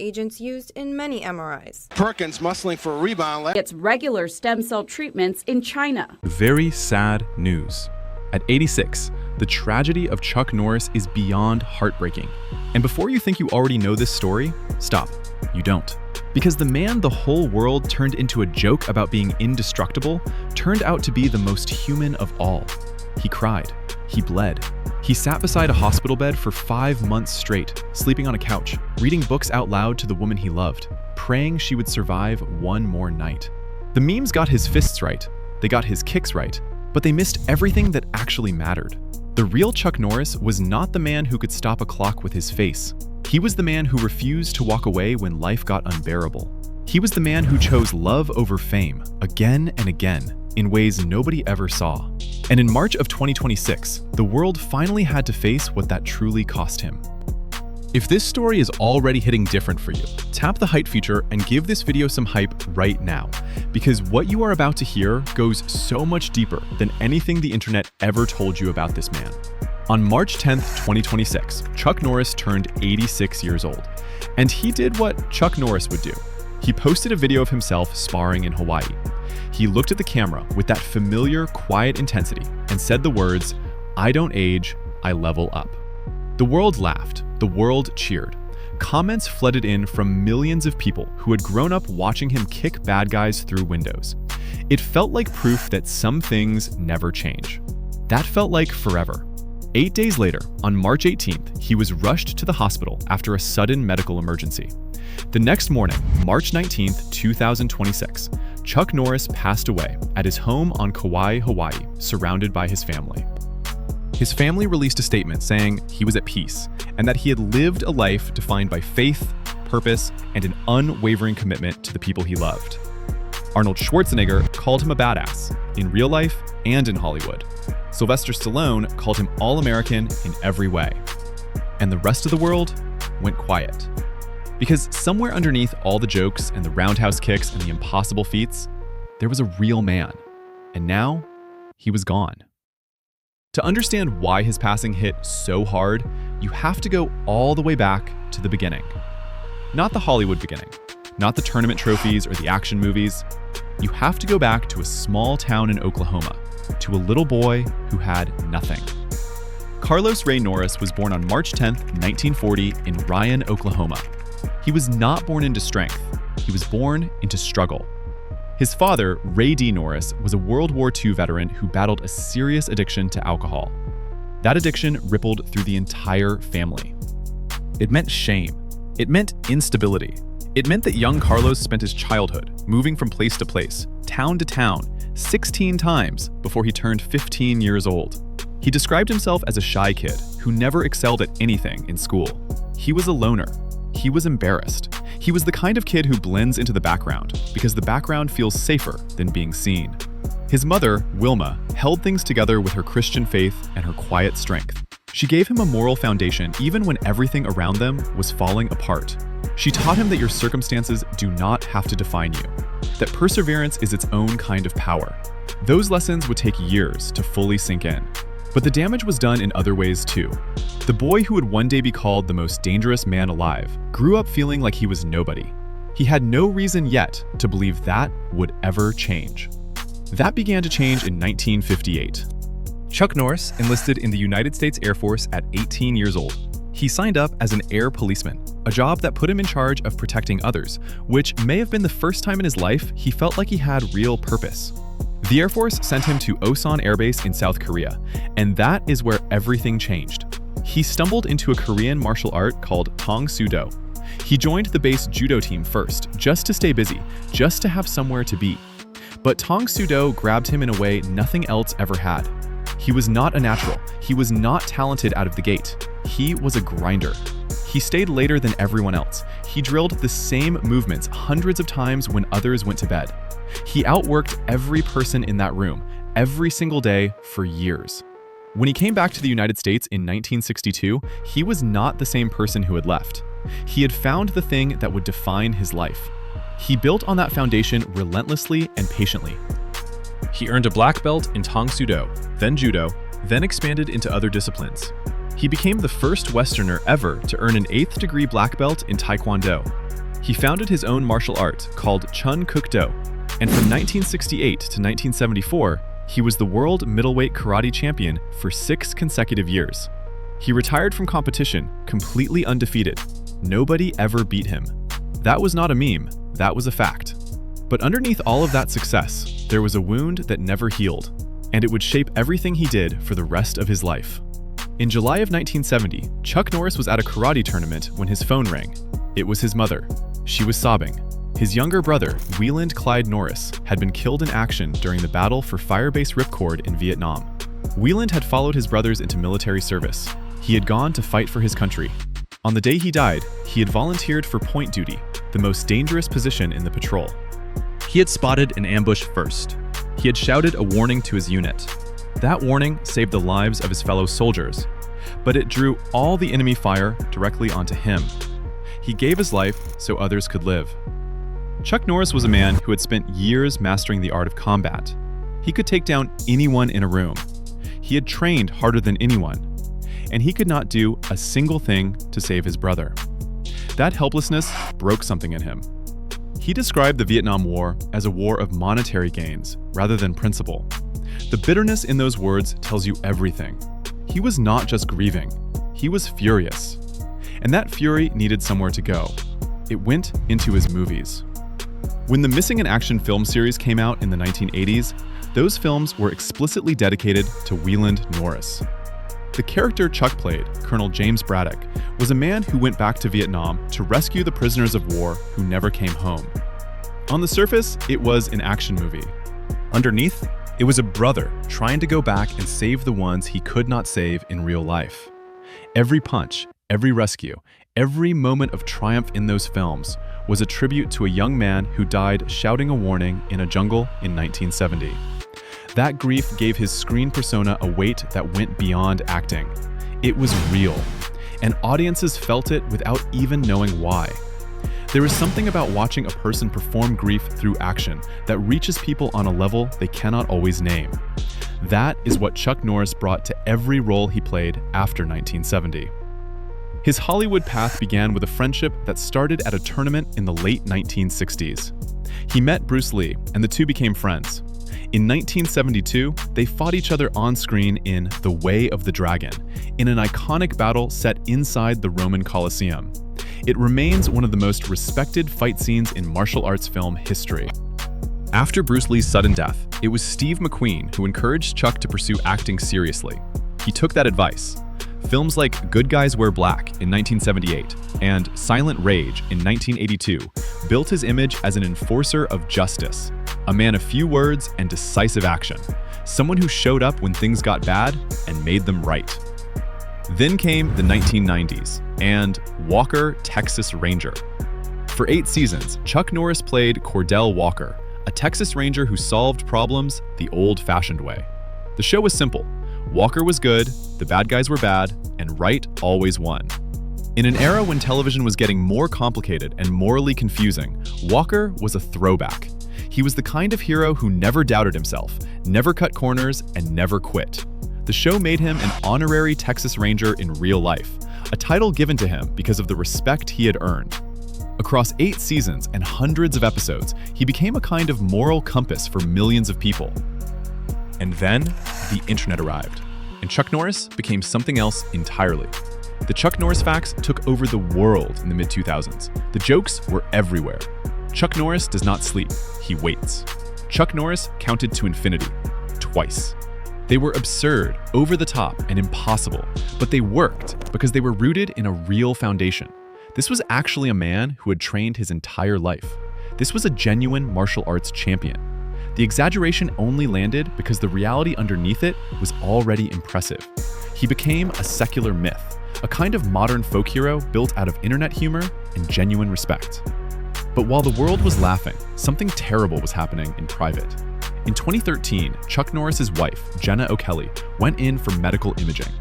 agents used in many MRIs. Perkins muscling for a rebound. Gets regular stem cell treatments in China. Very sad news. At 86, the tragedy of Chuck Norris is beyond heartbreaking. And before you think you already know this story, stop. You don't. Because the man the whole world turned into a joke about being indestructible turned out to be the most human of all. He cried. He bled. He sat beside a hospital bed for 5 months straight, sleeping on a couch, reading books out loud to the woman he loved, praying she would survive one more night. The memes got his fists right, they got his kicks right, but they missed everything that actually mattered. The real Chuck Norris was not the man who could stop a clock with his face. He was the man who refused to walk away when life got unbearable. He was the man who chose love over fame, again and again, in ways nobody ever saw. And in March of 2026, the world finally had to face what that truly cost him. If this story is already hitting different for you, tap the hype feature and give this video some hype right now, because what you are about to hear goes so much deeper than anything the internet ever told you about this man. On March 10th, 2026, Chuck Norris turned 86 years old, and he did what Chuck Norris would do. He posted a video of himself sparring in Hawaii. He looked at the camera with that familiar, quiet intensity and said the words, "I don't age, I level up." The world laughed. The world cheered. Comments flooded in from millions of people who had grown up watching him kick bad guys through windows. It felt like proof that some things never change. That felt like forever. 8 days later, on March 18th, he was rushed to the hospital after a sudden medical emergency. The next morning, March 19th, 2026, Chuck Norris passed away at his home on Kauai, Hawaii, surrounded by his family. His family released a statement saying he was at peace and that he had lived a life defined by faith, purpose, and an unwavering commitment to the people he loved. Arnold Schwarzenegger called him a badass, in real life and in Hollywood. Sylvester Stallone called him all-American in every way. And the rest of the world went quiet. Because somewhere underneath all the jokes and the roundhouse kicks and the impossible feats, there was a real man. And now, he was gone. To understand why his passing hit so hard, you have to go all the way back to the beginning. Not the Hollywood beginning, not the tournament trophies or the action movies. You have to go back to a small town in Oklahoma, to a little boy who had nothing. Carlos Ray Norris was born on March 10th, 1940 in Ryan, Oklahoma. He was not born into strength. He was born into struggle. His father, Ray D. Norris, was a World War II veteran who battled a serious addiction to alcohol. That addiction rippled through the entire family. It meant shame. It meant instability. It meant that young Carlos spent his childhood moving from place to place, town to town, 16 times before he turned 15 years old. He described himself as a shy kid who never excelled at anything in school. He was a loner. He was embarrassed. He was the kind of kid who blends into the background because the background feels safer than being seen. His mother, Wilma, held things together with her Christian faith and her quiet strength. She gave him a moral foundation even when everything around them was falling apart. She taught him that your circumstances do not have to define you, that perseverance is its own kind of power. Those lessons would take years to fully sink in. But the damage was done in other ways too. The boy who would one day be called the most dangerous man alive grew up feeling like he was nobody. He had no reason yet to believe that would ever change. That began to change in 1958. Chuck Norris enlisted in the United States Air Force at 18 years old. He signed up as an air policeman, a job that put him in charge of protecting others, which may have been the first time in his life he felt like he had real purpose. The Air Force sent him to Osan Air Base in South Korea, and that is where everything changed. He stumbled into a Korean martial art called Tong Soo Do. He joined the base judo team first, just to stay busy, just to have somewhere to be. But Tong Soo Do grabbed him in a way nothing else ever had. He was not a natural. He was not talented out of the gate. He was a grinder. He stayed later than everyone else. He drilled the same movements hundreds of times when others went to bed. He outworked every person in that room, every single day for years. When he came back to the United States in 1962, he was not the same person who had left. He had found the thing that would define his life. He built on that foundation relentlessly and patiently. He earned a black belt in Tong Soo Do, then judo, then expanded into other disciplines. He became the first Westerner ever to earn an 8th degree black belt in Taekwondo. He founded his own martial art called Chun Kuk Do, and from 1968 to 1974, he was the world middleweight karate champion for 6 consecutive years. He retired from competition completely undefeated. Nobody ever beat him. That was not a meme, that was a fact. But underneath all of that success, there was a wound that never healed, and it would shape everything he did for the rest of his life. In July of 1970, Chuck Norris was at a karate tournament when his phone rang. It was his mother. She was sobbing. His younger brother, Wieland Clyde Norris, had been killed in action during the battle for Firebase Ripcord in Vietnam. Wieland had followed his brothers into military service. He had gone to fight for his country. On the day he died, he had volunteered for point duty, the most dangerous position in the patrol. He had spotted an ambush first. He had shouted a warning to his unit. That warning saved the lives of his fellow soldiers, but it drew all the enemy fire directly onto him. He gave his life so others could live. Chuck Norris was a man who had spent years mastering the art of combat. He could take down anyone in a room. He had trained harder than anyone, and he could not do a single thing to save his brother. That helplessness broke something in him. He described the Vietnam War as a war of monetary gains rather than principle. The bitterness in those words tells you everything. He was not just grieving, he was furious. And that fury needed somewhere to go. It went into his movies. When the Missing in Action film series came out in the 1980s, those films were explicitly dedicated to Wieland Norris. The character Chuck played, Colonel James Braddock, was a man who went back to Vietnam to rescue the prisoners of war who never came home. On the surface, it was an action movie. Underneath, it was a brother trying to go back and save the ones he could not save in real life. Every punch, every rescue, every moment of triumph in those films was a tribute to a young man who died shouting a warning in a jungle in 1970. That grief gave his screen persona a weight that went beyond acting. It was real, and audiences felt it without even knowing why. There is something about watching a person perform grief through action that reaches people on a level they cannot always name. That is what Chuck Norris brought to every role he played after 1970. His Hollywood path began with a friendship that started at a tournament in the late 1960s. He met Bruce Lee, and the two became friends. In 1972, they fought each other on screen in The Way of the Dragon, in an iconic battle set inside the Roman Colosseum. It remains one of the most respected fight scenes in martial arts film history. After Bruce Lee's sudden death, it was Steve McQueen who encouraged Chuck to pursue acting seriously. He took that advice. Films like Good Guys Wear Black in 1978 and Silent Rage in 1982 built his image as an enforcer of justice, a man of few words and decisive action, someone who showed up when things got bad and made them right. Then came the 1990s and Walker, Texas Ranger. For 8 seasons, Chuck Norris played Cordell Walker, a Texas Ranger who solved problems the old-fashioned way. The show was simple. Walker was good, the bad guys were bad, and right always won. In an era when television was getting more complicated and morally confusing, Walker was a throwback. He was the kind of hero who never doubted himself, never cut corners, and never quit. The show made him an honorary Texas Ranger in real life, a title given to him because of the respect he had earned. Across 8 seasons and hundreds of episodes, he became a kind of moral compass for millions of people. And then, the internet arrived, and Chuck Norris became something else entirely. The Chuck Norris facts took over the world in the mid-2000s. The jokes were everywhere. Chuck Norris does not sleep, he waits. Chuck Norris counted to infinity, twice. They were absurd, over the top, and impossible, but they worked because they were rooted in a real foundation. This was actually a man who had trained his entire life. This was a genuine martial arts champion. The exaggeration only landed because the reality underneath it was already impressive. He became a secular myth, a kind of modern folk hero built out of internet humor and genuine respect. But while the world was laughing, something terrible was happening in private. In 2013, Chuck Norris's wife, Jenna O'Kelly, went in for medical imaging.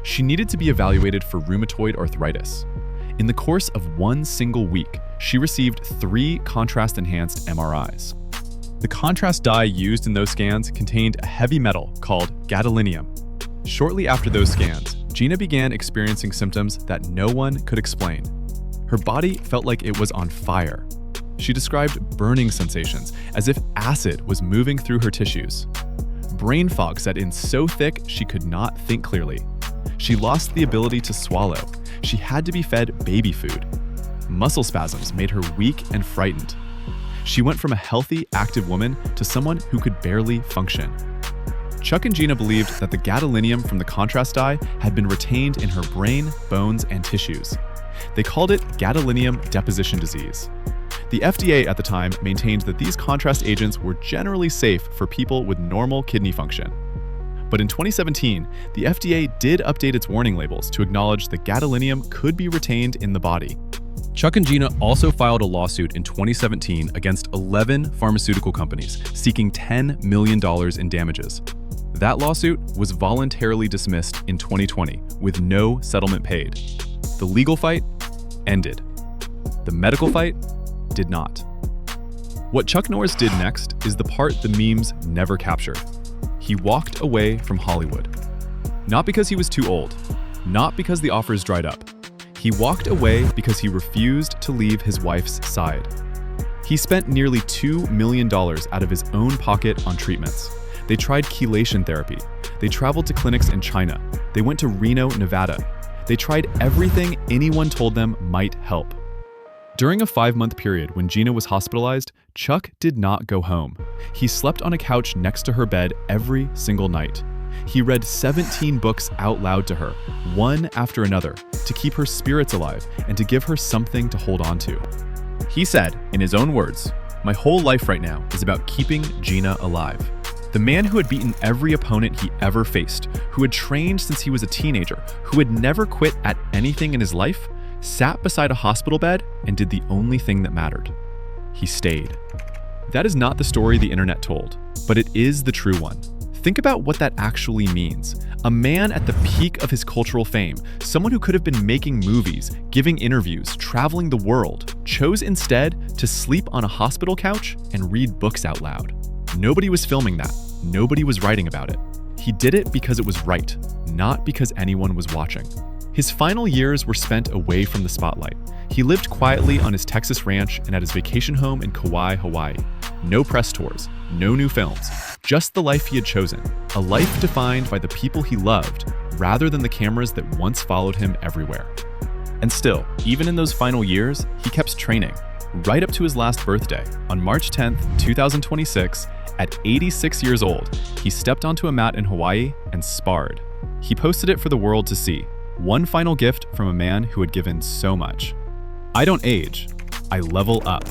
She needed to be evaluated for rheumatoid arthritis. In the course of one single week, she received 3 contrast-enhanced MRIs. The contrast dye used in those scans contained a heavy metal called gadolinium. Shortly after those scans, Gina began experiencing symptoms that no one could explain. Her body felt like it was on fire. She described burning sensations, as if acid was moving through her tissues. Brain fog set in so thick she could not think clearly. She lost the ability to swallow. She had to be fed baby food. Muscle spasms made her weak and frightened. She went from a healthy, active woman to someone who could barely function. Chuck and Gina believed that the gadolinium from the contrast dye had been retained in her brain, bones, and tissues. They called it gadolinium deposition disease. The FDA at the time maintained that these contrast agents were generally safe for people with normal kidney function. But in 2017, the FDA did update its warning labels to acknowledge that gadolinium could be retained in the body. Chuck and Gina also filed a lawsuit in 2017 against 11 pharmaceutical companies, seeking $10 million in damages. That lawsuit was voluntarily dismissed in 2020 with no settlement paid. The legal fight ended. The medical fight did not. What Chuck Norris did next is the part the memes never captured. He walked away from Hollywood. Not because he was too old, not because the offers dried up. He walked away because he refused to leave his wife's side. He spent nearly $2 million out of his own pocket on treatments. They tried chelation therapy. They traveled to clinics in China. They went to Reno, Nevada. They tried everything anyone told them might help. During a 5-month period when Gina was hospitalized, Chuck did not go home. He slept on a couch next to her bed every single night. He read 17 books out loud to her, one after another, to keep her spirits alive and to give her something to hold on to. He said, in his own words, "My whole life right now is about keeping Gina alive." The man who had beaten every opponent he ever faced, who had trained since he was a teenager, who had never quit at anything in his life, sat beside a hospital bed and did the only thing that mattered. He stayed. That is not the story the internet told, but it is the true one. Think about what that actually means. A man at the peak of his cultural fame, someone who could have been making movies, giving interviews, traveling the world, chose instead to sleep on a hospital couch and read books out loud. Nobody was filming that. Nobody was writing about it. He did it because it was right, not because anyone was watching. His final years were spent away from the spotlight. He lived quietly on his Texas ranch and at his vacation home in Kauai, Hawaii. No press tours, no new films, just the life he had chosen. A life defined by the people he loved, rather than the cameras that once followed him everywhere. And still, even in those final years, he kept training. Right up to his last birthday, on March 10th, 2026, at 86 years old, he stepped onto a mat in Hawaii and sparred. He posted it for the world to see. One final gift from a man who had given so much. "I don't age, I level up."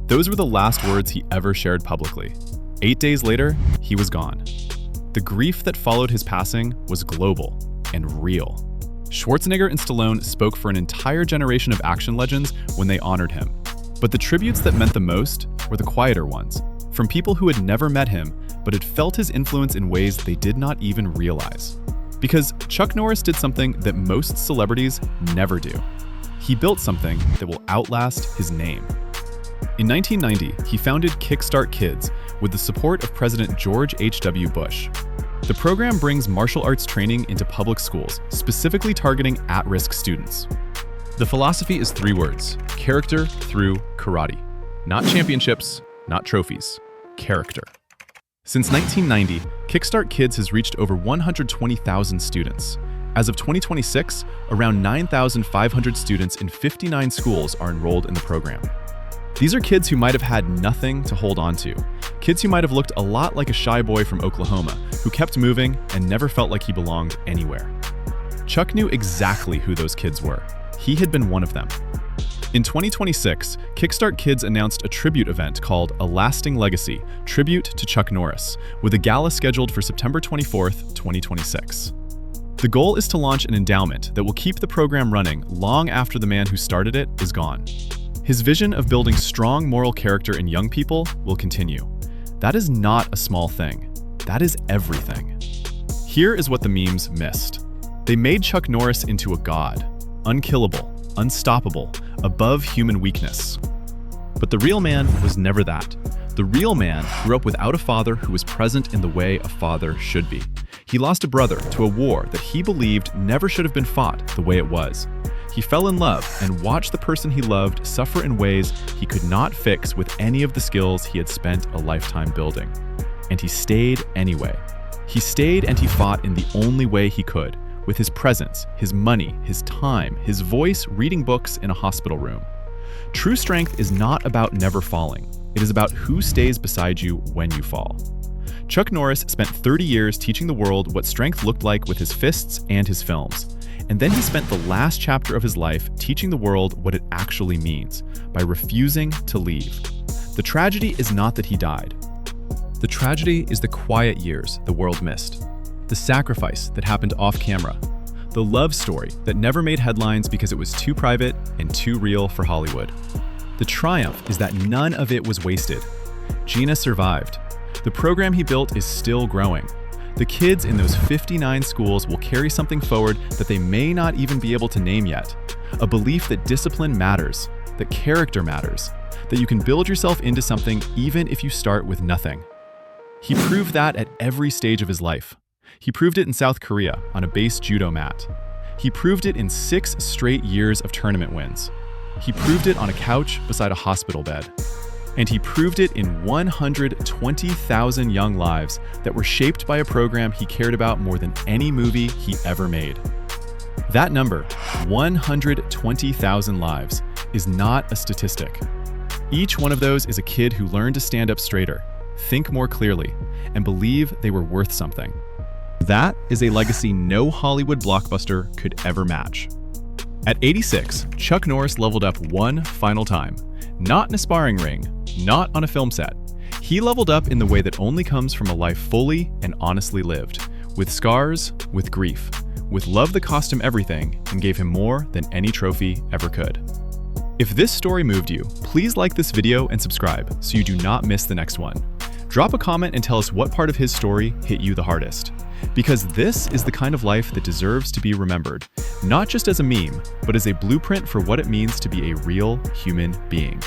Those were the last words he ever shared publicly. 8 days later, he was gone. The grief that followed his passing was global and real. Schwarzenegger and Stallone spoke for an entire generation of action legends when they honored him. But the tributes that meant the most were the quieter ones, from people who had never met him, but had felt his influence in ways they did not even realize. Because Chuck Norris did something that most celebrities never do. He built something that will outlast his name. In 1990, he founded Kickstart Kids with the support of President George H.W. Bush. The program brings martial arts training into public schools, specifically targeting at-risk students. The philosophy is 3 words: character through karate. Not championships, not trophies, character. Since 1990, Kickstart Kids has reached over 120,000 students. As of 2026, around 9,500 students in 59 schools are enrolled in the program. These are kids who might have had nothing to hold on to. Kids who might have looked a lot like a shy boy from Oklahoma, who kept moving and never felt like he belonged anywhere. Chuck knew exactly who those kids were. He had been one of them. In 2026, Kickstart Kids announced a tribute event called A Lasting Legacy, Tribute to Chuck Norris, with a gala scheduled for September 24th, 2026. The goal is to launch an endowment that will keep the program running long after the man who started it is gone. His vision of building strong moral character in young people will continue. That is not a small thing. That is everything. Here is what the memes missed. They made Chuck Norris into a god, unkillable, unstoppable, above human weakness. But the real man was never that. The real man grew up without a father who was present in the way a father should be. He lost a brother to a war that he believed never should have been fought the way it was. He fell in love and watched the person he loved suffer in ways he could not fix with any of the skills he had spent a lifetime building. And he stayed anyway. He stayed and he fought in the only way he could, with his presence, his money, his time, his voice, reading books in a hospital room. True strength is not about never falling. It is about who stays beside you when you fall. Chuck Norris spent 30 years teaching the world what strength looked like with his fists and his films. And then he spent the last chapter of his life teaching the world what it actually means by refusing to leave. The tragedy is not that he died. The tragedy is the quiet years the world missed. The sacrifice that happened off camera. The love story that never made headlines because it was too private and too real for Hollywood. The triumph is that none of it was wasted. Gina survived. The program he built is still growing. The kids in those 59 schools will carry something forward that they may not even be able to name yet. A belief that discipline matters, that character matters, that you can build yourself into something even if you start with nothing. He proved that at every stage of his life. He proved it in South Korea on a base judo mat. He proved it in 6 straight years of tournament wins. He proved it on a couch beside a hospital bed. And he proved it in 120,000 young lives that were shaped by a program he cared about more than any movie he ever made. That number, 120,000 lives, is not a statistic. Each one of those is a kid who learned to stand up straighter, think more clearly, and believe they were worth something. That is a legacy no Hollywood blockbuster could ever match. At 86, Chuck Norris leveled up one final time. Not in a sparring ring, not on a film set. He leveled up in the way that only comes from a life fully and honestly lived, with scars, with grief, with love that cost him everything and gave him more than any trophy ever could. If this story moved you, please like this video and subscribe so you do not miss the next one. Drop a comment and tell us what part of his story hit you the hardest. Because this is the kind of life that deserves to be remembered, not just as a meme, but as a blueprint for what it means to be a real human being.